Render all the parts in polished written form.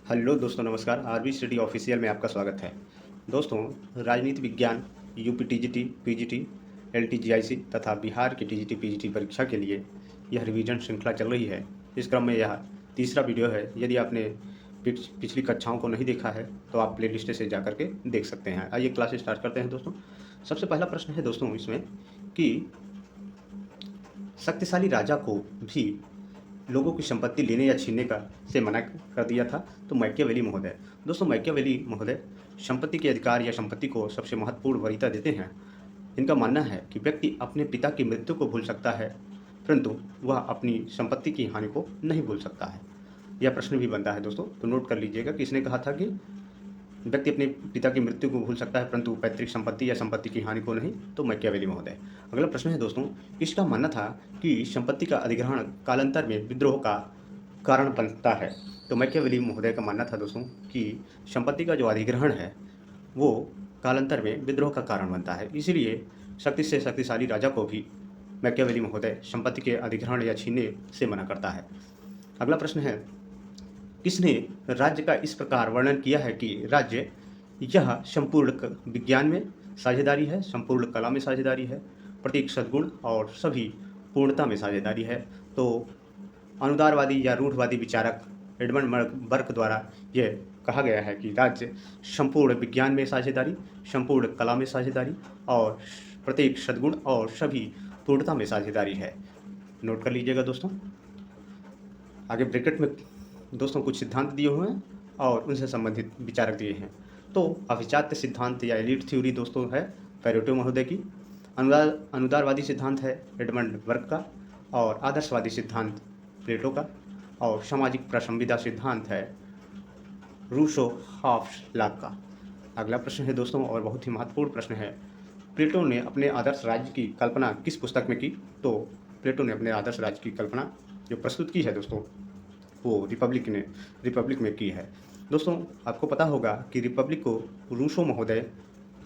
Hello दोस्तों, नमस्कार। RB study official में आपका स्वागत है। दोस्तों, राजनीति विज्ञान यूपी टीजीटी, पीजीटी, एलटीजीआईसी तथा बिहार की टीजीटी पीजीटी परीक्षा के लिए यह रिवीजन श्रृंखला चल रही है। इस क्रम में यह तीसरा वीडियो है। यदि आपने पिछली कक्षाओं को नहीं देखा है तो आप प्लेलिस्ट से जा करके देख सकते हैं। आइए क्लास स्टार्ट करते हैं दोस्तों। सबसे पहला प्रश्न है दोस्तों इसमें कि शक्तिशाली राजा को भी लोगों की संपत्ति लेने या छीनने का से मना कर दिया था तो मैकियावेली महोदय। दोस्तों, मैकियावेली महोदय संपत्ति के अधिकार या संपत्ति को सबसे महत्वपूर्ण वरीयता देते हैं। इनका मानना है कि व्यक्ति अपने पिता की मृत्यु को भूल सकता है, परंतु वह अपनी संपत्ति की हानि को नहीं भूल सकता है। यह प्रश्न भी बनता है दोस्तों, तो नोट कर लीजिएगा कि इसने कहा था कि व्यक्ति अपने पिता की मृत्यु को भूल सकता है परंतु पैतृक संपत्ति या संपत्ति की हानि को नहीं, तो मैकियावेली महोदय। अगला प्रश्न है दोस्तों, इसका मानना था कि संपत्ति का अधिग्रहण कालांतर में विद्रोह का कारण बनता है। तो मैकियावेली महोदय का मानना था दोस्तों कि संपत्ति का जो अधिग्रहण है वो कालांतर में विद्रोह का कारण बनता है। इसीलिए शक्ति से शक्तिशाली राजा को भी मैकियावेली महोदय संपत्ति के अधिग्रहण या छीनने से मना करता है। अगला प्रश्न है, किसने राज्य का इस प्रकार वर्णन किया है कि राज्य यह संपूर्ण विज्ञान में साझेदारी है, संपूर्ण कला में साझेदारी है, प्रत्येक सद्गुण और सभी पूर्णता में साझेदारी है। तो अनुदारवादी या रूढ़वादी विचारक एडमंड बर्क द्वारा यह कहा गया है कि राज्य संपूर्ण विज्ञान में साझेदारी, संपूर्ण कला में साझेदारी और प्रत्येक सद्गुण और सभी पूर्णता में साझेदारी है। नोट कर लीजिएगा दोस्तों। आगे ब्रैकेट में दोस्तों कुछ सिद्धांत दिए हुए हैं और उनसे संबंधित विचारक दिए हैं। तो अभिजात्य सिद्धांत या एलिट थ्योरी दोस्तों है पैरेटो महोदय की। अनुदारवादी सिद्धांत है एडमंड बर्क का और आदर्शवादी सिद्धांत प्लेटो का और सामाजिक प्रसंविदा सिद्धांत है रूसो हाफस्लाक का। अगला प्रश्न है दोस्तों और बहुत ही महत्वपूर्ण प्रश्न है, प्लेटो ने अपने आदर्श राज्य की कल्पना किस पुस्तक में की? तो प्लेटो ने अपने आदर्श राज्य की कल्पना जो प्रस्तुत की है दोस्तों वो रिपब्लिक में की है। दोस्तों, आपको पता होगा कि रिपब्लिक को रूसो महोदय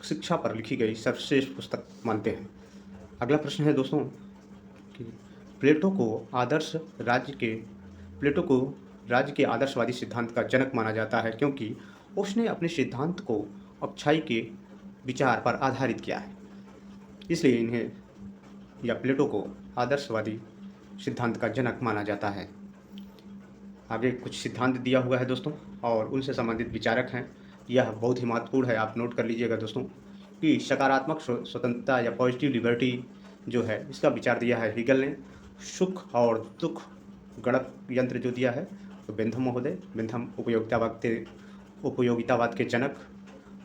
शिक्षा पर लिखी गई सर्वश्रेष्ठ पुस्तक मानते हैं। अगला प्रश्न है दोस्तों कि प्लेटो को राज्य के आदर्शवादी सिद्धांत का जनक माना जाता है क्योंकि उसने अपने सिद्धांत को अच्छाई के विचार पर आधारित किया है। इसलिए इन्हें या प्लेटो को आदर्शवादी सिद्धांत का जनक माना जाता है। आगे कुछ सिद्धांत दिया हुआ है दोस्तों और उनसे संबंधित विचारक हैं। यह बहुत ही महत्वपूर्ण है, आप नोट कर लीजिएगा दोस्तों कि सकारात्मक स्वतंत्रता या पॉजिटिव लिबर्टी जो है इसका विचार दिया है हीगल ने। सुख और दुख गणक यंत्र जो दिया है तो बेंथम महोदय। बेंथम उपयोगितावाद के जनक।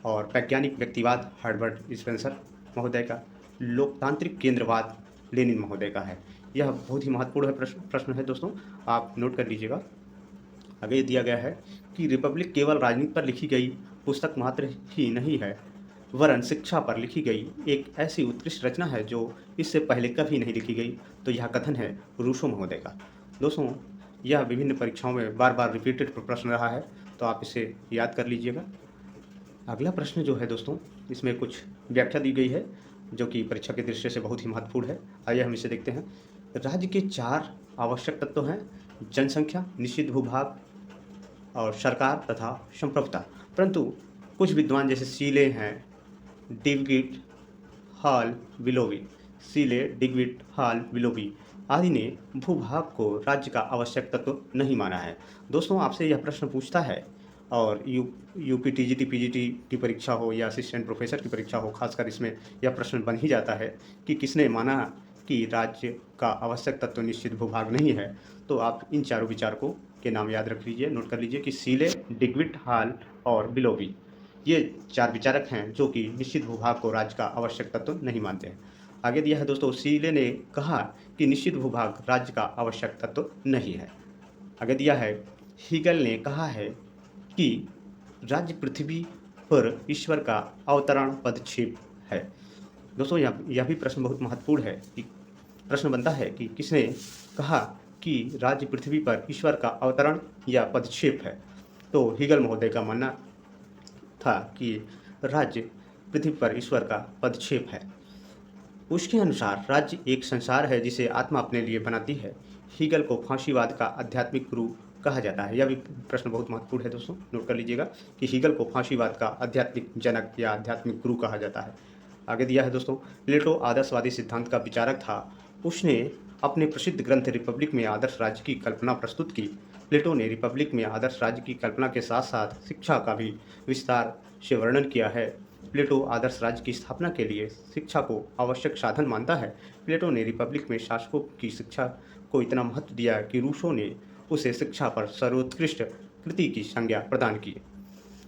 और वैज्ञानिक व्यक्तिवाद हर्बर्ट स्पेंसर महोदय का। लोकतांत्रिक केंद्रवाद लेनिन महोदय का है। यह बहुत ही महत्वपूर्ण प्रश्न है दोस्तों, आप नोट कर लीजिएगा। आगे दिया गया है कि रिपब्लिक केवल राजनीति पर लिखी गई पुस्तक मात्र ही नहीं है, वरन शिक्षा पर लिखी गई एक ऐसी उत्कृष्ट रचना है जो इससे पहले कभी नहीं लिखी गई। तो यह कथन है रूसो महोदय का। दोस्तों, यह विभिन्न परीक्षाओं में बार बार रिपीटेड प्रश्न रहा है, तो आप इसे याद कर लीजिएगा। अगला प्रश्न जो है दोस्तों इसमें कुछ व्याख्या दी गई है जो कि परीक्षा के दृष्टि से बहुत ही महत्वपूर्ण है। आइए हम इसे देखते हैं। राज्य के 4 आवश्यक तत्व हैं: जनसंख्या, निश्चित भूभाग और सरकार तथा संप्रभुता। परंतु कुछ विद्वान जैसे सीले हैं, डिग्विड, हॉल, विलोवी आदि ने भूभाग को राज्य का आवश्यक तत्व नहीं माना है। दोस्तों, आपसे यह प्रश्न पूछता है और यूपी टीजीटी पीजीटी की परीक्षा हो या असिस्टेंट प्रोफेसर की परीक्षा हो, खासकर इसमें यह प्रश्न बन ही जाता है कि किसने माना कि राज्य का आवश्यक तत्व निश्चित भूभाग नहीं है। तो आप इन चारों विचारकों के नाम याद रख लीजिए, नोट कर लीजिए कि सीले, डिग्विड, हॉल और विलोवी ये 4 विचारक हैं जो कि निश्चित भूभाग को राज्य का आवश्यक तत्व नहीं मानते हैं। आगे दिया है दोस्तों, सीले ने कहा कि निश्चित भूभाग राज्य का आवश्यक तत्व नहीं है। आगे दिया है, हीगल ने कहा है कि राज्य पृथ्वी पर ईश्वर का अवतरण पदक्षेप है। दोस्तों, यह भी प्रश्न बहुत महत्वपूर्ण है कि प्रश्न बनता है कि किसने कहा कि राज्य पृथ्वी पर ईश्वर का अवतरण या पदक्षेप है। तो हीगल महोदय का मानना था कि राज्य पृथ्वी पर ईश्वर का पदक्षेप है। उसके अनुसार राज्य एक संसार है जिसे आत्मा अपने लिए बनाती है। हीगल को फांसीवाद का आध्यात्मिक गुरु कहा जाता है? यह भी प्रश्न बहुत महत्वपूर्ण है दोस्तों, नोट कर लीजिएगा कि हीगल को फांसीवाद का आध्यात्मिक जनक या आध्यात्मिक गुरु कहा जाता है। आगे दिया है दोस्तों, प्लेटो आदर्शवादी सिद्धांत का विचारक था। उसने अपने प्रसिद्ध ग्रंथ रिपब्लिक में आदर्श राज्य की कल्पना प्रस्तुत की। प्लेटो ने रिपब्लिक में आदर्श राज्य की कल्पना के साथ साथ शिक्षा का भी विस्तार से वर्णन किया है। प्लेटो आदर्श राज्य की स्थापना के लिए शिक्षा को आवश्यक साधन मानता है। प्लेटो ने रिपब्लिक में शासकों की शिक्षा को इतना महत्व दिया कि रूसो ने उसे शिक्षा पर सर्वोत्कृष्ट कृति की संज्ञा प्रदान की।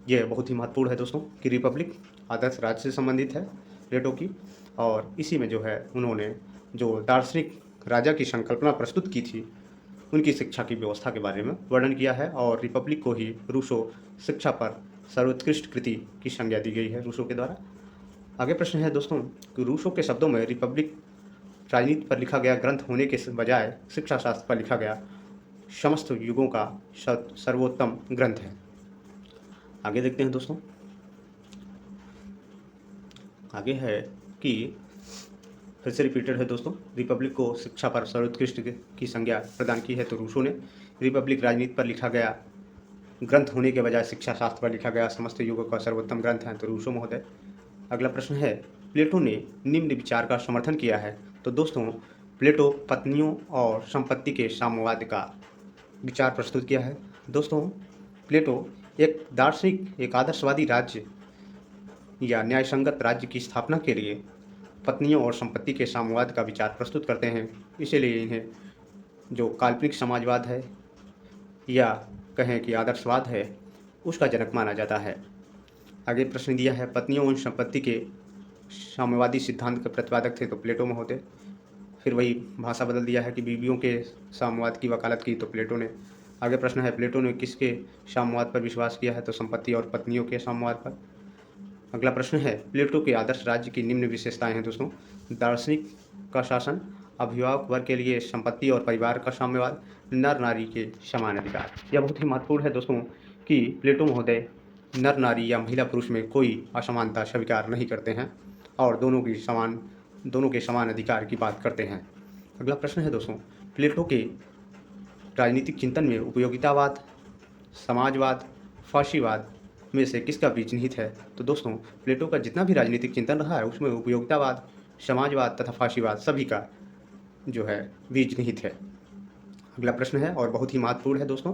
यह बहुत ही महत्वपूर्ण है दोस्तों कि रिपब्लिक आदर्श राज्य से संबंधित है प्लेटो की, और इसी में जो है उन्होंने जो दार्शनिक राजा की संकल्पना प्रस्तुत की थी, उनकी शिक्षा की व्यवस्था के बारे में वर्णन किया है, और रिपब्लिक को ही रूसो शिक्षा पर सर्वोत्कृष्ट कृति की संज्ञा दी गई है रूसो के द्वारा। आगे प्रश्न है दोस्तों कि रूसो के शब्दों में रिपब्लिक राजनीति पर लिखा गया ग्रंथ होने के बजाय शिक्षा शास्त्र पर लिखा गया समस्त युगों का सर्वोत्तम ग्रंथ है। आगे देखते हैं दोस्तों, आगे है कि फिर से रिपीटेड है दोस्तों, रिपब्लिक को शिक्षा पर सर्वोत्कृष्ट की संज्ञा प्रदान की है तो रूसो ने। रिपब्लिक राजनीति पर लिखा गया ग्रंथ होने के बजाय शिक्षा शास्त्र पर लिखा गया समस्त युगों का सर्वोत्तम ग्रंथ है तो रूसो महोदय। अगला प्रश्न है, प्लेटो ने निम्न विचार का समर्थन किया है। तो दोस्तों, प्लेटो पत्नियों और संपत्ति के साम्यवाद का विचार प्रस्तुत किया है। दोस्तों, प्लेटो एक दार्शनिक, एक आदर्शवादी राज्य या न्यायसंगत राज्य की स्थापना के लिए पत्नियों और संपत्ति के साम्यवाद का विचार प्रस्तुत करते हैं। इसीलिए इन्हें जो काल्पनिक समाजवाद है या कहें कि आदर्शवाद है, उसका जनक माना जाता है। आगे प्रश्न दिया है, पत्नियों और संपत्ति के साम्यवादी सिद्धांत के प्रतिपादक थे तो प्लेटो महोदय। फिर वही भाषा बदल दिया है कि बीवियों के साम्यवाद की वकालत की तो प्लेटो ने। आगे प्रश्न है, प्लेटो ने किसके साम्यवाद पर विश्वास किया है तो संपत्ति और पत्नियों के साम्यवाद पर। अगला प्रश्न है, प्लेटो के आदर्श राज्य की निम्न विशेषताएं हैं दोस्तों। दार्शनिक का शासन, अभिभावक वर्ग के लिए संपत्ति और परिवार का साम्यवाद, नर नारी के समान अधिकार। यह बहुत ही महत्वपूर्ण है दोस्तों कि प्लेटो महोदय नर नारी या महिला पुरुष में कोई असमानता स्वीकार नहीं करते हैं और दोनों के समान अधिकार की बात करते हैं। अगला प्रश्न है दोस्तों, प्लेटो के राजनीतिक चिंतन में उपयोगितावाद, समाजवाद, फाशीवाद में से किसका बीज निहित है। तो दोस्तों, प्लेटो का जितना भी राजनीतिक चिंतन रहा है उसमें उपयोगितावाद, समाजवाद तथा फाशीवाद सभी का जो है बीज निहित है। अगला प्रश्न है और बहुत ही महत्वपूर्ण है दोस्तों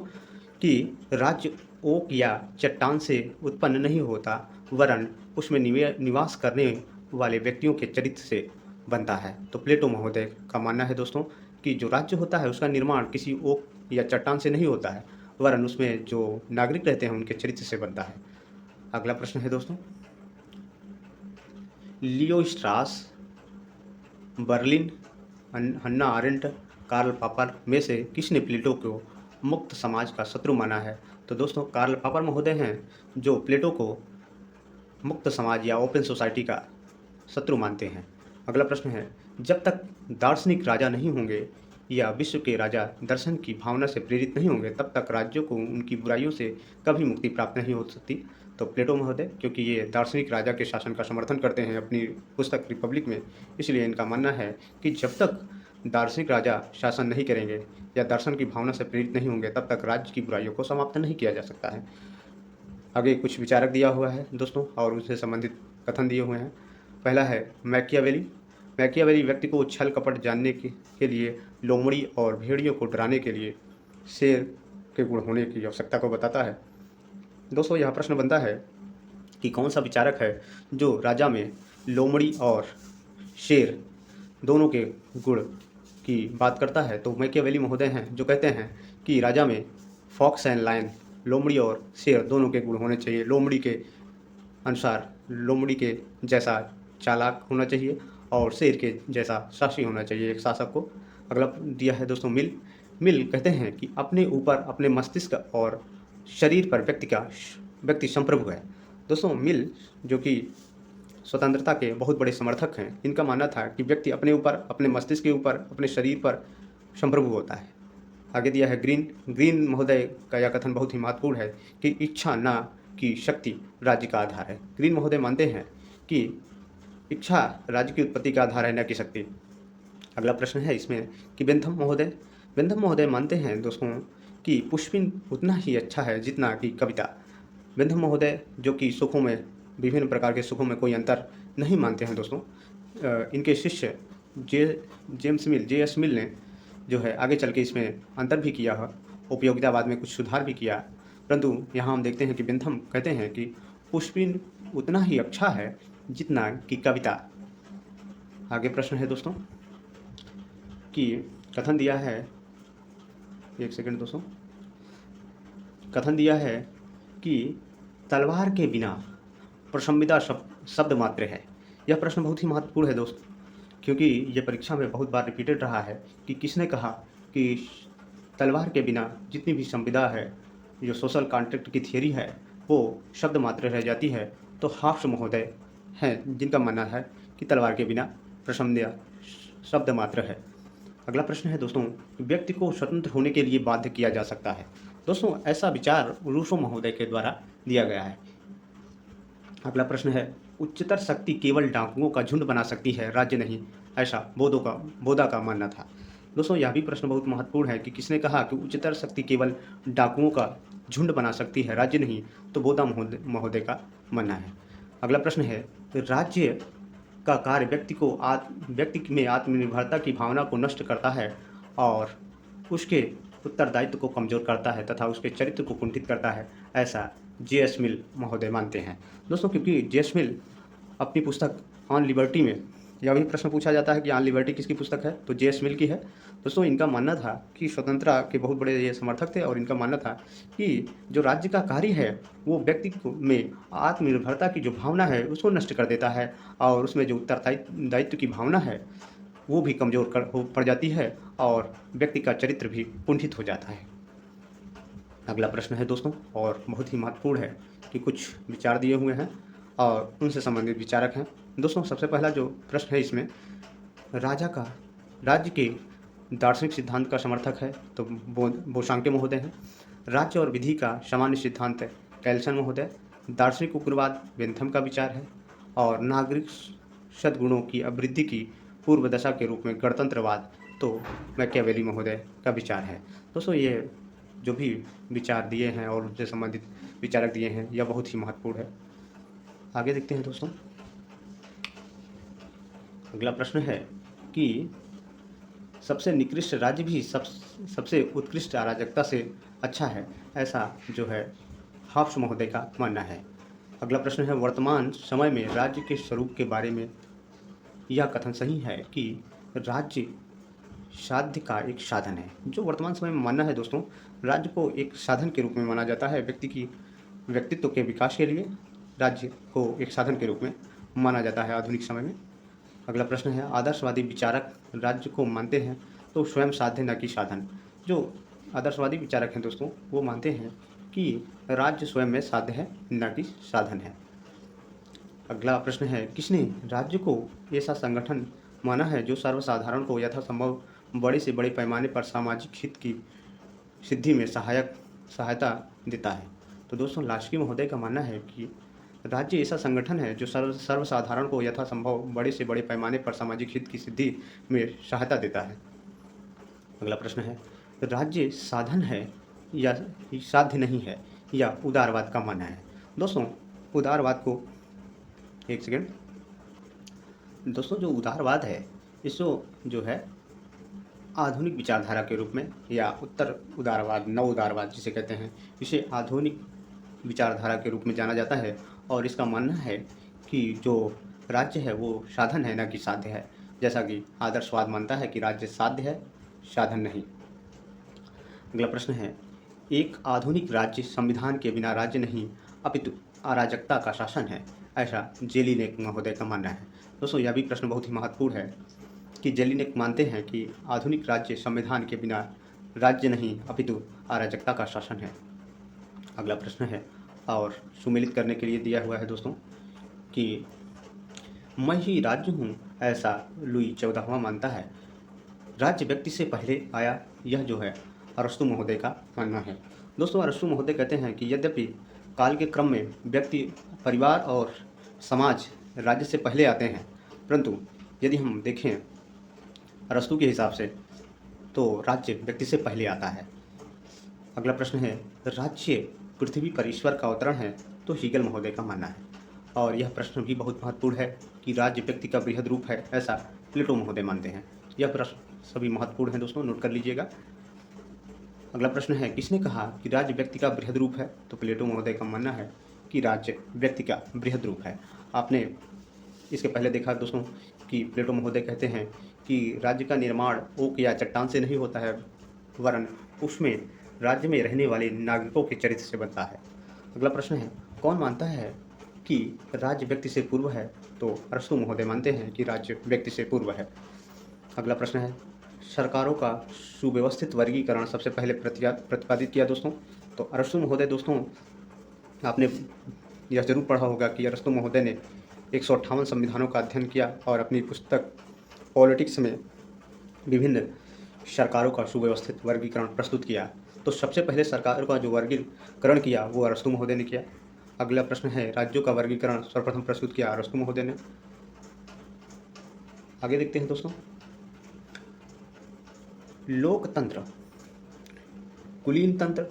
कि राज्य ओक या चट्टान से उत्पन्न नहीं होता, वरन उसमें निवास करने वाले व्यक्तियों के चरित्र से बनता है। तो प्लेटो महोदय का मानना है दोस्तों कि जो राज्य होता है उसका निर्माण किसी ओक या चट्टान से नहीं होता है, वरन उसमें जो नागरिक रहते हैं उनके चरित्र से बनता है। अगला प्रश्न है दोस्तों, Leo Strauss, Berlin, Hannah Arendt, Karl Popper में से किसने प्लेटो को मुक्त समाज का शत्रु माना है। तो दोस्तों, कार्ल पापर महोदय हैं जो प्लेटो को मुक्त समाज या ओपन सोसाइटी का शत्रु मानते हैं। अगला प्रश्न है, जब तक दार्शनिक राजा नहीं होंगे या विश्व के राजा दर्शन की भावना से प्रेरित नहीं होंगे, तब तक राज्यों को उनकी बुराइयों से कभी मुक्ति प्राप्त नहीं हो सकती। तो प्लेटो महोदय, क्योंकि ये दार्शनिक राजा के शासन का समर्थन करते हैं अपनी पुस्तक रिपब्लिक में, इसलिए इनका मानना है कि जब तक दार्शनिक राजा शासन नहीं करेंगे या दर्शन की भावना से प्रेरित नहीं होंगे, तब तक राज्य की बुराइयों को समाप्त नहीं किया जा सकता है। आगे कुछ विचारक दिया हुआ है दोस्तों और उनसे संबंधित कथन दिए हुए हैं। पहला है मैकियावेली। मैकियावेली व्यक्ति को छल कपट जानने के लिए, लोमड़ी और भेड़ियों को डराने के लिए शेर के गुण होने की आवश्यकता को बताता है। दोस्तों, यह प्रश्न बनता है कि कौन सा विचारक है जो राजा में लोमड़ी और शेर दोनों के गुण की बात करता है। तो मैकियावेली महोदय हैं जो कहते हैं कि राजा में फॉक्स एंड लायन, लोमड़ी और शेर दोनों के गुण होने चाहिए। लोमड़ी के अनुसार लोमड़ी के जैसा चालाक होना चाहिए और शेर के जैसा साहसी होना चाहिए एक शासक को। अगला दिया है दोस्तों मिल कहते हैं कि अपने ऊपर, अपने मस्तिष्क और शरीर पर व्यक्ति संप्रभु है। दोस्तों, मिल जो कि स्वतंत्रता के बहुत बड़े समर्थक हैं, इनका मानना था कि व्यक्ति अपने ऊपर, अपने मस्तिष्क के ऊपर, अपने शरीर पर संप्रभु होता है। आगे दिया है ग्रीन महोदय का यह कथन बहुत ही महत्वपूर्ण है कि इच्छा ना कि शक्ति राज्य का आधार है। ग्रीन महोदय मानते हैं कि इच्छा राज्य की उत्पत्ति का आधार है, न कि शक्ति। अगला प्रश्न है इसमें कि बेंथम महोदय मानते हैं दोस्तों कि पुष्पिन उतना ही अच्छा है जितना कि कविता। बेंथम महोदय जो कि सुखों में, विभिन्न प्रकार के सुखों में कोई अंतर नहीं मानते हैं दोस्तों। इनके शिष्य जे एस मिल ने जो है आगे चल के इसमें अंतर भी किया है, उपयोगितावाद में कुछ सुधार भी किया। परंतु यहाँ हम देखते हैं कि बेंथम कहते हैं कि पुष्पिन उतना ही अच्छा है जितना कि कविता। आगे प्रश्न है दोस्तों कि कथन दिया है, एक सेकंड दोस्तों, कथन दिया है कि तलवार के बिना प्रशंबिदा शब्द मात्र है। यह प्रश्न बहुत ही महत्वपूर्ण है दोस्त, क्योंकि यह परीक्षा में बहुत बार रिपीटेड रहा है कि किसने कहा कि तलवार के बिना जितनी भी संविदा है, जो सोशल कॉन्ट्रैक्ट की थियरी है, वो शब्द मात्र रह जाती है। तो हाफ्स महोदय हैं जिनका मानना है कि तलवार के बिना प्रशंबिदा शब्द मात्र है। अगला प्रश्न है दोस्तों, व्यक्ति को स्वतंत्र होने के लिए बाध्य किया जा सकता है। दोस्तों ऐसा विचार रूसो महोदय के द्वारा दिया गया है। अगला प्रश्न है, उच्चतर शक्ति केवल डाकुओं का झुंड बना सकती है, राज्य नहीं, ऐसा बोधा का मानना था। दोस्तों यह भी प्रश्न बहुत महत्वपूर्ण है कि किसने कहा कि उच्चतर शक्ति केवल डाकुओं का झुंड बना सकती है, राज्य नहीं, तो बोधा महोदय का मानना है। अगला प्रश्न है, राज्य का कार्य व्यक्ति में आत्मनिर्भरता की भावना को नष्ट करता है और उसके उत्तरदायित्व को कमजोर करता है तथा उसके चरित्र को कुंठित करता है, ऐसा जे एस मिल महोदय मानते हैं। दोस्तों क्योंकि जे एस मिल अपनी पुस्तक ऑन लिबर्टी में, यह भी प्रश्न पूछा जाता है कि ऑन लिबर्टी किसकी पुस्तक है, तो जे एस मिल की है। दोस्तों इनका मानना था कि स्वतंत्रता के बहुत बड़े ये समर्थक थे और इनका मानना था कि जो राज्य का कार्य है वो व्यक्ति में आत्मनिर्भरता की जो भावना है उसको नष्ट कर देता है और उसमें जो उत्तरदायित्व की भावना है वो भी कमज़ोर पड़ जाती है और व्यक्ति का चरित्र भी कुंठित हो जाता है। अगला प्रश्न है दोस्तों, और बहुत ही महत्वपूर्ण है कि कुछ विचार दिए हुए हैं और उनसे संबंधित विचारक हैं। दोस्तों सबसे पहला जो प्रश्न है इसमें, राज्य के दार्शनिक सिद्धांत का समर्थक है तो बोशांके महोदय हैं। राज्य और विधि का सामान्य सिद्धांत है कैल्सन महोदय। दार्शनिक उग्रवाद बेंथम का विचार है और नागरिक सद्गुणों की अभिवृद्धि की पूर्व दशा के रूप में गणतंत्रवाद तो मैकियावेली महोदय का विचार है। दोस्तों ये जो भी विचार दिए हैं और उनसे संबंधित विचारक दिए हैं यह बहुत ही महत्वपूर्ण है। आगे देखते हैं दोस्तों, अगला प्रश्न है कि सबसे निकृष्ट राज्य भी सबसे उत्कृष्ट अराजकता से अच्छा है, ऐसा जो है हाफ्स महोदय का मानना है। अगला प्रश्न है, वर्तमान समय में राज्य के स्वरूप के बारे में यह कथन सही है कि राज्य साध्य का एक साधन है। जो वर्तमान समय में मानना है दोस्तों, राज्य को एक साधन के रूप में माना जाता है, व्यक्तित्व के विकास के लिए राज्य को एक साधन के रूप में माना जाता है आधुनिक समय में। अगला प्रश्न है, आदर्शवादी विचारक राज्य को मानते हैं तो स्वयं साध्य न कि साधन। जो आदर्शवादी विचारक हैं दोस्तों वो मानते हैं कि राज्य स्वयं में साध्य है न कि साधन है। अगला प्रश्न है, किसने राज्य को ऐसा संगठन माना है जो सर्वसाधारण को यथासंभव बड़े से बड़े पैमाने पर सामाजिक हित की सिद्धि में सहायता देता है। तो दोस्तों लास्की महोदय का मानना है कि राज्य ऐसा संगठन है जो सर्वसाधारण को यथासंभव बड़े से बड़े पैमाने पर सामाजिक हित की सिद्धि में सहायता देता है। अगला प्रश्न है, राज्य साधन है या साध्य नहीं है, या उदारवाद का मानना है। दोस्तों उदारवाद को, एक सेकेंड दोस्तों, जो उदारवाद है इसको जो है आधुनिक विचारधारा के रूप में या उत्तर उदारवाद, नव उदारवाद जिसे कहते हैं, इसे आधुनिक विचारधारा के रूप में जाना जाता है और इसका मानना है कि जो राज्य है वो साधन है न कि साध्य है, जैसा कि आदर्शवाद मानता है कि राज्य साध्य है साधन नहीं। अगला प्रश्न है, एक आधुनिक राज्य संविधान के बिना राज्य नहीं अपितु अराजकता का शासन है, ऐसा जेलिनेक महोदय का मानना है। दोस्तों यह भी प्रश्न बहुत ही महत्वपूर्ण है कि जेलिनेक मानते हैं कि आधुनिक राज्य संविधान के बिना राज्य नहीं अपितु अराजकता का शासन है। अगला प्रश्न है और सुमेलित करने के लिए दिया हुआ है दोस्तों कि मैं ही राज्य हूँ, ऐसा लुई 14वां मानता है। राज्य व्यक्ति से पहले आया, यह जो है अरस्तु महोदय का मानना है। दोस्तों अरस्तु महोदय कहते हैं कि यद्यपि काल के क्रम में व्यक्ति, परिवार और समाज राज्य से पहले आते हैं, परंतु यदि हम देखें अरस्तु के हिसाब से तो राज्य व्यक्ति से पहले आता है। अगला प्रश्न है, राज्य पृथ्वी पर ईश्वर का अवतरण है, तो हीगल महोदय का मानना है। और यह प्रश्न भी बहुत महत्वपूर्ण है कि राज्य व्यक्ति का बृहद रूप है, ऐसा प्लेटो महोदय मानते हैं। यह प्रश्न सभी महत्वपूर्ण है दोस्तों, नोट कर लीजिएगा। अगला प्रश्न है, किसने कहा कि राज्य व्यक्ति का बृहद रूप है, तो प्लेटो महोदय का मानना है कि राज्य व्यक्ति का बृहद रूप है। आपने इसके पहले देखा दोस्तों कि प्लेटो महोदय कहते हैं कि राज्य का निर्माण ओक या चट्टान से नहीं होता है, वरन उसमें राज्य में रहने वाले नागरिकों के चरित्र से बनता है। अगला प्रश्न है, कौन मानता है कि राज्य व्यक्ति से पूर्व है, तो अरस्तु महोदय मानते हैं कि राज्य व्यक्ति से पूर्व है। अगला प्रश्न है, सरकारों का सुव्यवस्थित वर्गीकरण सबसे पहले प्रतिपादित किया दोस्तों, तो अरस्तु महोदय दोस्तों, आपने यह जरूर पढ़ा होगा कि अरस्तु महोदय ने 158 संविधानों का अध्ययन किया और अपनी पुस्तक पॉलिटिक्स में विभिन्न सरकारों का सुव्यवस्थित वर्गीकरण प्रस्तुत किया। तो सबसे पहले सरकारों का जो वर्गीकरण किया वो अरस्तु महोदय ने किया। अगला प्रश्न है, राज्यों का वर्गीकरण सर्वप्रथम प्रस्तुत किया अरस्तु महोदय ने। आगे देखते हैं दोस्तों, लोकतंत्र, कुलीन तंत्र,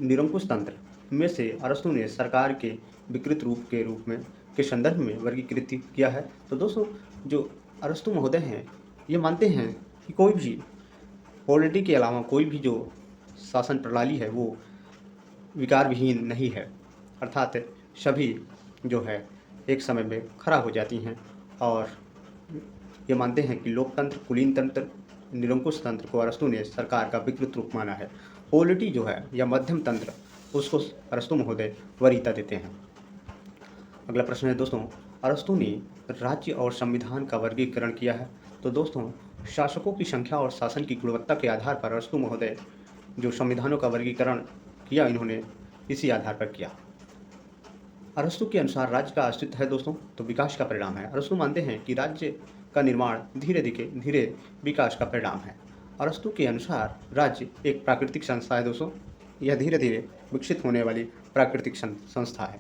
निरंकुश तंत्र में से अरस्तु ने सरकार के विकृत रूप में के संदर्भ में वर्गीकृत किया है। तो दोस्तों, जो अरस्तु महोदय हैं ये मानते हैं कि कोई भी पॉलिटी के अलावा कोई भी जो शासन प्रणाली है वो विकार विहीन नहीं है, अर्थात सभी जो है एक समय में खराब हो जाती हैं। और ये मानते हैं कि लोकतंत्र, कुलीन तंत्र, निरंकुश तंत्र को अरस्तु ने सरकार का विकृत रूप माना है। पॉलिटी जो है या मध्यम तंत्र, उसको अरस्तु महोदय वरीयता देते हैं। अगला प्रश्न है दोस्तों, अरस्तु ने राज्य और संविधान का वर्गीकरण किया है। तो दोस्तों, शासकों की संख्या और शासन की गुणवत्ता के आधार पर अरस्तु महोदय जो संविधानों का वर्गीकरण किया, इन्होंने इसी आधार पर किया। अरस्तु के अनुसार राज्य का अस्तित्व है दोस्तों, तो विकास का परिणाम है। अरस्तु मानते हैं कि राज्य का निर्माण धीरे धीरे विकास का परिणाम है। अरस्तु के अनुसार राज्य एक प्राकृतिक संस्था है दोस्तों, यह धीरे धीरे विकसित होने वाली प्राकृतिक संस्था है।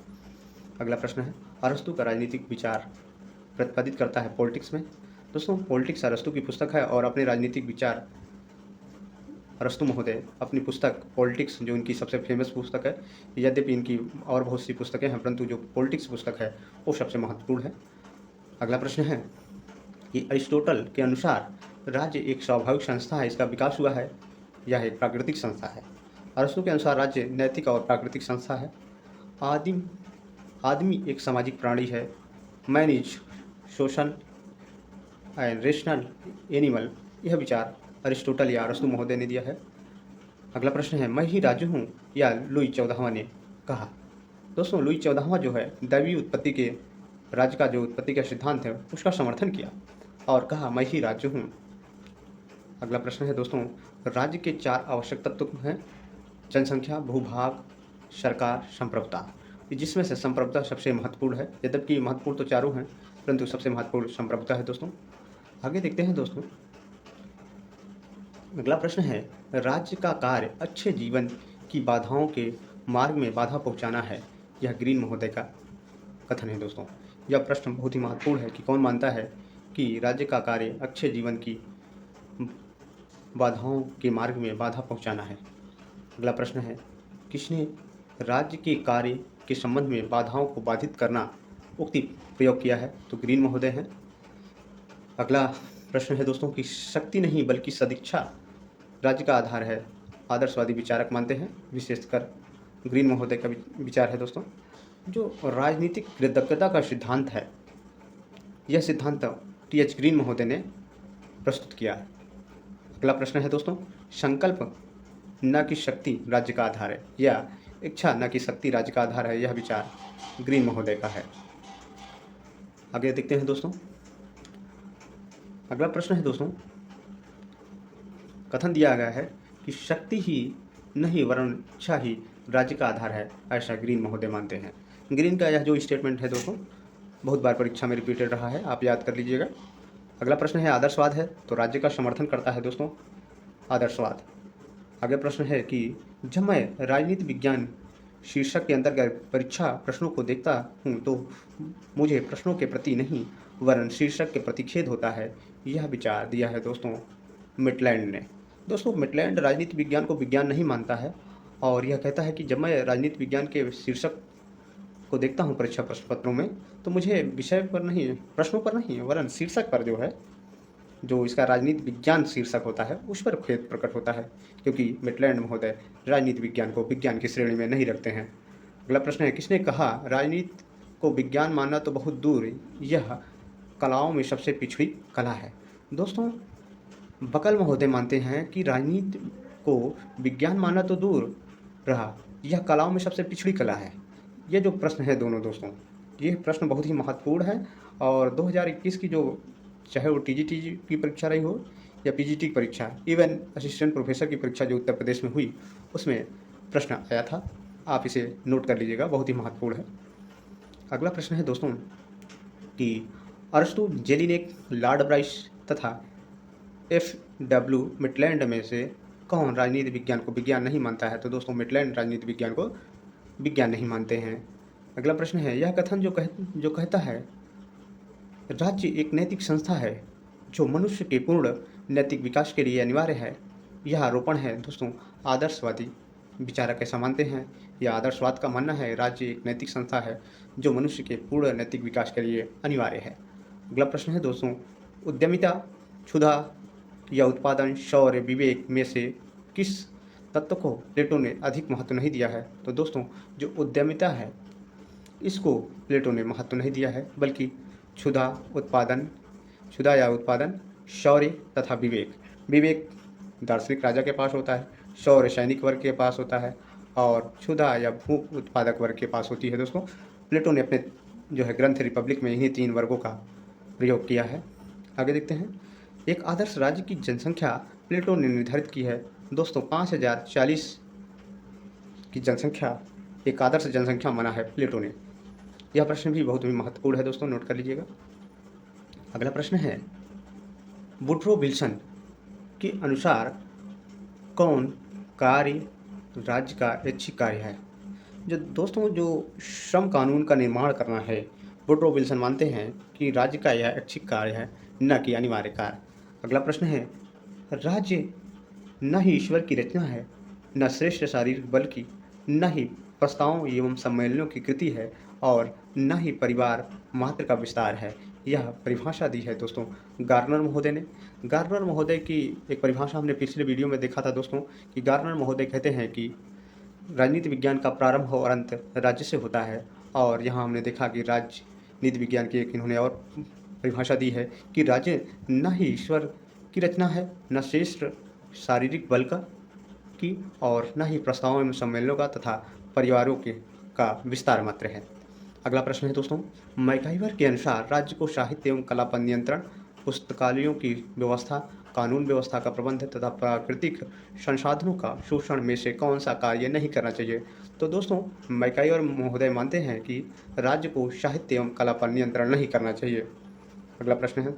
अगला प्रश्न है, अरस्तु का राजनीतिक विचार प्रतिपादित करता है पॉलिटिक्स में। दोस्तों, पॉलिटिक्स अरस्तु की पुस्तक है और अपने राजनीतिक विचार अरस्तु महोदय अपनी पुस्तक पॉलिटिक्स, जो इनकी सबसे फेमस पुस्तक है, यद्यपि इनकी और बहुत सी पुस्तकें हैं परंतु जो पॉलिटिक्स पुस्तक है वो सबसे महत्वपूर्ण है। अगला प्रश्न है कि अरिस्टोटल के अनुसार राज्य एक स्वाभाविक संस्था है, इसका विकास हुआ है, यह एक प्राकृतिक संस्था है। अरस्तु के अनुसार राज्य नैतिक और प्राकृतिक संस्था है। आदमी एक सामाजिक प्राणी है। Man is social and rational animal, यह विचार अरिस्टोटल या अरस्तु महोदय ने दिया है। अगला प्रश्न है, मैं ही राजू हूँ या लुई 14वां ने कहा। दोस्तों, लुई 14वां जो है दैवीय उत्पत्ति के राज्य का जो उत्पत्ति का सिद्धांत है उसका समर्थन किया और कहा मैं ही राज्य हूँ। अगला प्रश्न है दोस्तों, राज्य के 4 आवश्यक तत्व हैं, जनसंख्या, भूभाग, सरकार, संप्रभुता, जिसमें से संप्रभुता सबसे महत्वपूर्ण है। यद्यपि महत्वपूर्ण तो चारों हैं परंतु सबसे महत्वपूर्ण संप्रभुता है दोस्तों। आगे देखते हैं दोस्तों, अगला प्रश्न है, राज्य का कार्य अच्छे जीवन की बाधाओं के मार्ग में बाधा पहुंचाना है, यह ग्रीन महोदय का कथन है दोस्तों। यह प्रश्न बहुत ही महत्वपूर्ण है कि कौन मानता है कि राज्य का कार्य अच्छे जीवन की बाधाओं के मार्ग में बाधा पहुंचाना है। अगला प्रश्न है, किसने राज्य के कार्य के संबंध में बाधाओं को बाधित करना उक्ति प्रयोग किया है, तो ग्रीन महोदय हैं। अगला प्रश्न है दोस्तों कि शक्ति नहीं बल्कि सदिच्छा राज्य का आधार है, आदर्शवादी विचारक मानते हैं, विशेषकर ग्रीन महोदय का विचार है दोस्तों। जो राजनीतिक कृतज्ञता का सिद्धांत है, यह सिद्धांत टी.एच. ग्रीन महोदय ने प्रस्तुत किया। अगला प्रश्न है दोस्तों, संकल्प न कि शक्ति राज्य का आधार है या इच्छा न कि शक्ति राज्य का आधार है, यह विचार ग्रीन महोदय का है। आगे देखते हैं दोस्तों, अगला प्रश्न है दोस्तों, कथन दिया गया है कि शक्ति ही नहीं वरन इच्छा ही राज्य का आधार है, ऐसा ग्रीन महोदय मानते हैं। ग्रीन का यह जो स्टेटमेंट है दोस्तों बहुत बार परीक्षा में रिपीटेड रहा है, आप याद कर लीजिएगा। अगला प्रश्न है, आदर्शवाद है, तो राज्य का समर्थन करता है दोस्तों आदर्शवाद। आगे प्रश्न है कि जब मैं राजनीति विज्ञान शीर्षक के अंतर्गत परीक्षा प्रश्नों को देखता हूँ तो मुझे प्रश्नों के प्रति नहीं वरन शीर्षक के प्रति खेद होता है, यह विचार दिया है दोस्तों मिटलैंड ने। दोस्तों, मिटलैंड राजनीति विज्ञान को विज्ञान नहीं मानता है और यह कहता है कि जब मैं राजनीति विज्ञान के शीर्षक को देखता हूँ परीक्षा प्रश्न पत्रों में, तो मुझे विषय पर नहीं, प्रश्नों पर नहीं, वरन शीर्षक पर जो है, जो इसका राजनीति विज्ञान शीर्षक होता है, उस पर खेद प्रकट होता है, क्योंकि मिटलैंड महोदय राजनीति विज्ञान को विज्ञान की श्रेणी में नहीं रखते हैं। अगला प्रश्न है, किसने कहा राजनीति को विज्ञान मानना तो बहुत दूर, यह कलाओं में सबसे पिछड़ी कला है। दोस्तों, बकल महोदय मानते हैं कि राजनीति को विज्ञान मानना तो दूर रहा, यह कलाओं में सबसे पिछड़ी कला है। ये जो प्रश्न है दोनों दोस्तों, ये प्रश्न बहुत ही महत्वपूर्ण है। और 2021 की जो, चाहे वो टीजीटी की परीक्षा रही हो या पीजीटी की परीक्षा, इवन असिस्टेंट प्रोफेसर की परीक्षा जो उत्तर प्रदेश में हुई, उसमें प्रश्न आया था। आप इसे नोट कर लीजिएगा, बहुत ही महत्वपूर्ण है। अगला प्रश्न है दोस्तों कि अरस्तु, जेलिनेक, लॉर्ड ब्राइस तथा FW मिटलैंड में से कौन राजनीति विज्ञान को विज्ञान नहीं मानता है? तो दोस्तों, मिटलैंड राजनीति विज्ञान को विज्ञान नहीं मानते हैं। अगला प्रश्न है, यह कथन जो कहता है राज्य एक नैतिक संस्था है जो मनुष्य के पूर्ण नैतिक विकास के लिए अनिवार्य है, यह आरोपण है दोस्तों आदर्शवादी विचारक ऐसा मानते हैं। यह आदर्शवाद का मानना है राज्य एक नैतिक संस्था है जो मनुष्य के पूर्ण नैतिक विकास के लिए अनिवार्य है। अगला प्रश्न है दोस्तों, उद्यमिता, क्षुधा या उत्पादन, शौर्य, विवेक में से किस तत्व को प्लेटो ने अधिक महत्व नहीं दिया है? तो दोस्तों, जो उद्यमिता है, इसको प्लेटो ने महत्व नहीं दिया है, बल्कि क्षुधा या उत्पादन, शौर्य तथा विवेक। विवेक दार्शनिक राजा के पास होता है, शौर्य सैनिक वर्ग के पास होता है, और क्षुधा या भूख उत्पादक वर्ग के पास होती है। दोस्तों, प्लेटो ने अपने जो है ग्रंथ रिपब्लिक में इन्हीं 3 वर्गों का प्रयोग किया है। आगे देखते हैं, एक आदर्श राज्य की जनसंख्या प्लेटो ने निर्धारित की है। दोस्तों, 5040 की जनसंख्या एक आदर्श जनसंख्या माना है प्लेटो ने। यह प्रश्न भी बहुत ही महत्वपूर्ण है दोस्तों, नोट कर लीजिएगा। अगला प्रश्न है, वुड्रो विल्सन के अनुसार कौन कार्य राज्य का ऐच्छिक कार्य है? जो श्रम कानून का निर्माण करना है, वुड्रो विल्सन मानते हैं कि राज्य का यह ऐच्छिक कार्य है, न कि अनिवार्य कार्य। अगला प्रश्न है, राज्य न ही ईश्वर की रचना है, न श्रेष्ठ शारीरिक बल की, न ही प्रस्तावों एवं सम्मेलनों की कृति है, और न ही परिवार मात्र का विस्तार है। यह परिभाषा दी है दोस्तों गार्नर महोदय ने। गार्नर महोदय की एक परिभाषा हमने पिछले वीडियो में देखा था दोस्तों, कि गार्नर महोदय कहते हैं कि राजनीति विज्ञान का प्रारंभ और अंत राज्य से होता है। और यहाँ हमने देखा कि राजनीति विज्ञान की एक इन्होंने और परिभाषा दी है कि राज्य न ही ईश्वर की रचना है, न श्रेष्ठ शारीरिक बल की, और न ही प्रस्तावों एवं सम्मेलनों का तथा परिवारों का विस्तार मात्र है। अगला प्रश्न है दोस्तों, मैकाइवर के अनुसार राज्य को साहित्य एवं कला पर नियंत्रण, पुस्तकालयों की व्यवस्था, कानून व्यवस्था का प्रबंध तथा प्राकृतिक संसाधनों का शोषण में से कौन सा कार्य नहीं करना चाहिए? तो दोस्तों, मैकाइवर महोदय मानते हैं कि राज्य को साहित्य एवं कला पर नियंत्रण नहीं करना चाहिए। अगला प्रश्न है,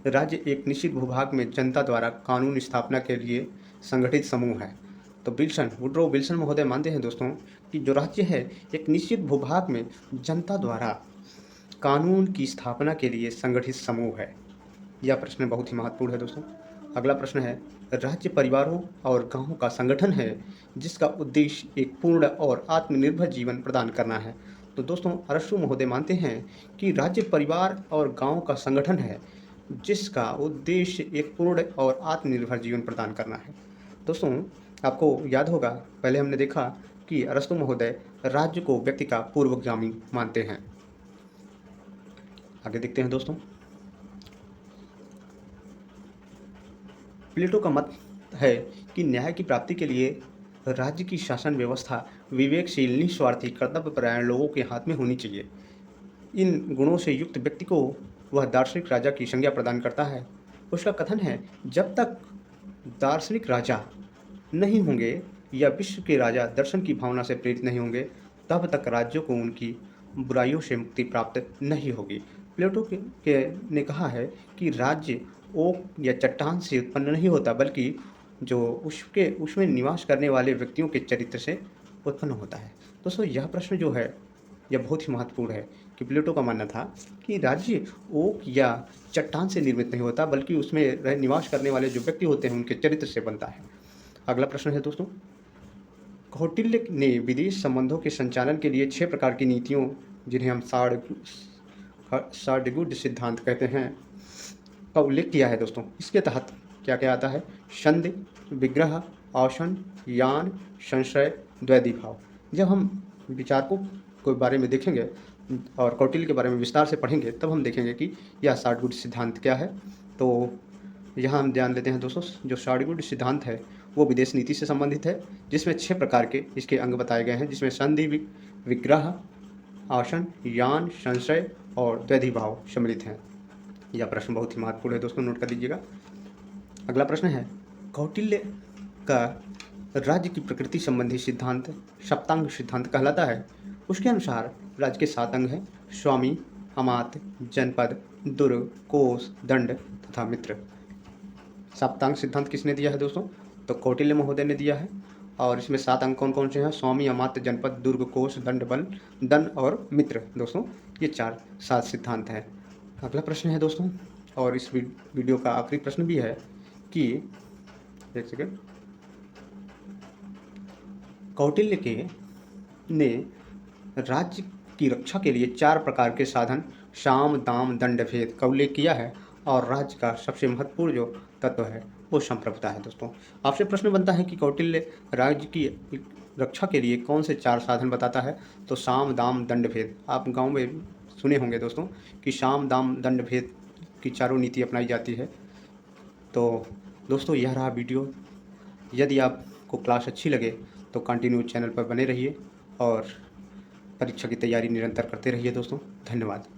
राज्य एक निश्चित भूभाग में जनता द्वारा कानून स्थापना के लिए संगठित समूह है। तो वुड्रो विल्सन महोदय मानते हैं दोस्तों कि जो राज्य है एक निश्चित भूभाग में जनता द्वारा कानून की स्थापना के लिए संगठित समूह है। यह प्रश्न बहुत ही महत्वपूर्ण है दोस्तों। अगला प्रश्न है, राज्य परिवारों और गांवों का संगठन है जिसका उद्देश्य एक पूर्ण और आत्मनिर्भर जीवन प्रदान करना है। तो दोस्तों, अरस्तु महोदय मानते हैं कि राज्य परिवार और गांवों का संगठन है जिसका उद्देश्य एक पूर्ण और आत्मनिर्भर जीवन प्रदान करना है। दोस्तों, आपको याद होगा पहले हमने देखा कि अरस्तु महोदय राज्य को व्यक्ति का पूर्वगामी मानते हैं। आगे देखते हैं दोस्तों, प्लेटो का मत है कि न्याय की प्राप्ति के लिए राज्य की शासन व्यवस्था विवेकशील, निस्वार्थी, कर्तव्यपरायण लोगों के हाथ में होनी चाहिए। इन गुणों से युक्त व्यक्ति को वह दार्शनिक राजा की संज्ञा प्रदान करता है। उसका कथन है, जब तक दार्शनिक राजा नहीं होंगे या विश्व के राजा दर्शन की भावना से प्रेरित नहीं होंगे, तब तक राज्यों को उनकी बुराइयों से मुक्ति प्राप्त नहीं होगी। प्लेटो ने कहा है कि राज्य ओक या चट्टान से उत्पन्न नहीं होता, बल्कि जो उसमें निवास करने वाले व्यक्तियों के चरित्र से उत्पन्न होता है। दोस्तों, यह प्रश्न जो है यह बहुत ही महत्वपूर्ण है कि प्लेटो का मानना था कि राज्य ओक या चट्टान से निर्मित नहीं होता, बल्कि उसमें निवास करने वाले जो व्यक्ति होते हैं उनके चरित्र से बनता है। अगला प्रश्न है दोस्तों, कौटिल्य ने विदेश संबंधों के संचालन के लिए 6 प्रकार की नीतियों, जिन्हें हम सारडीगुड सिद्धांत कहते हैं, का उल्लेख किया है दोस्तों। इसके तहत क्या क्या आता है? संधि, विग्रह, औषण, यान, संशय, द्वैधी भाव। जब हम विचारकों के बारे में देखेंगे और कौटिल्य के बारे में विस्तार से पढ़ेंगे, तब हम देखेंगे कि यह सारडीगुड सिद्धांत क्या है। तो यहाँ हम ध्यान देते हैं दोस्तों, जो सारडीगुड सिद्धांत है वो विदेश नीति से संबंधित है, जिसमें 6 प्रकार के इसके अंग बताए गए हैं, जिसमें संधि, विग्रह, आसन, यान, संशय और द्वैधी भाव सम्मिलित हैं। यह प्रश्न बहुत ही महत्वपूर्ण है दोस्तों, नोट कर लीजिएगा। अगला प्रश्न है, कौटिल्य का राज्य की प्रकृति संबंधी सिद्धांत सप्तांग सिद्धांत कहलाता है। उसके अनुसार राज्य के 7 अंग हैं: स्वामी, अमात्य, जनपद, दुर्ग, कोष, दंड तथा मित्र। सप्तांग सिद्धांत किसने दिया है दोस्तों? तो कौटिल्य महोदय ने दिया है। और इसमें 7 अंग कौन कौन से हैं? स्वामी, अमात्य, जनपद, दुर्ग, कोष, दंड, बल, दंड और मित्र। दोस्तों ये 7 सिद्धांत हैं। अगला प्रश्न है दोस्तों, और इस वीडियो का आखिरी प्रश्न भी है कि एक सेकेंड, कौटिल्य के ने राज्य की रक्षा के लिए 4 प्रकार के साधन साम, दाम, दंड, भेद का उल्लेख किया है, और राज्य का सबसे महत्वपूर्ण जो तत्व है वो संप्रभुता है। दोस्तों आपसे प्रश्न बनता है कि कौटिल्य राज्य की रक्षा के लिए कौन से 4 साधन बताता है? तो साम, दाम, दंड, भेद। आप गांव में सुने होंगे दोस्तों कि साम, दाम, दंड, भेद की चारों नीति अपनाई जाती है। तो दोस्तों यह रहा वीडियो। यदि आपको क्लास अच्छी लगे तो कंटिन्यू चैनल पर बने रहिए और परीक्षा की तैयारी निरंतर करते रहिए दोस्तों। धन्यवाद।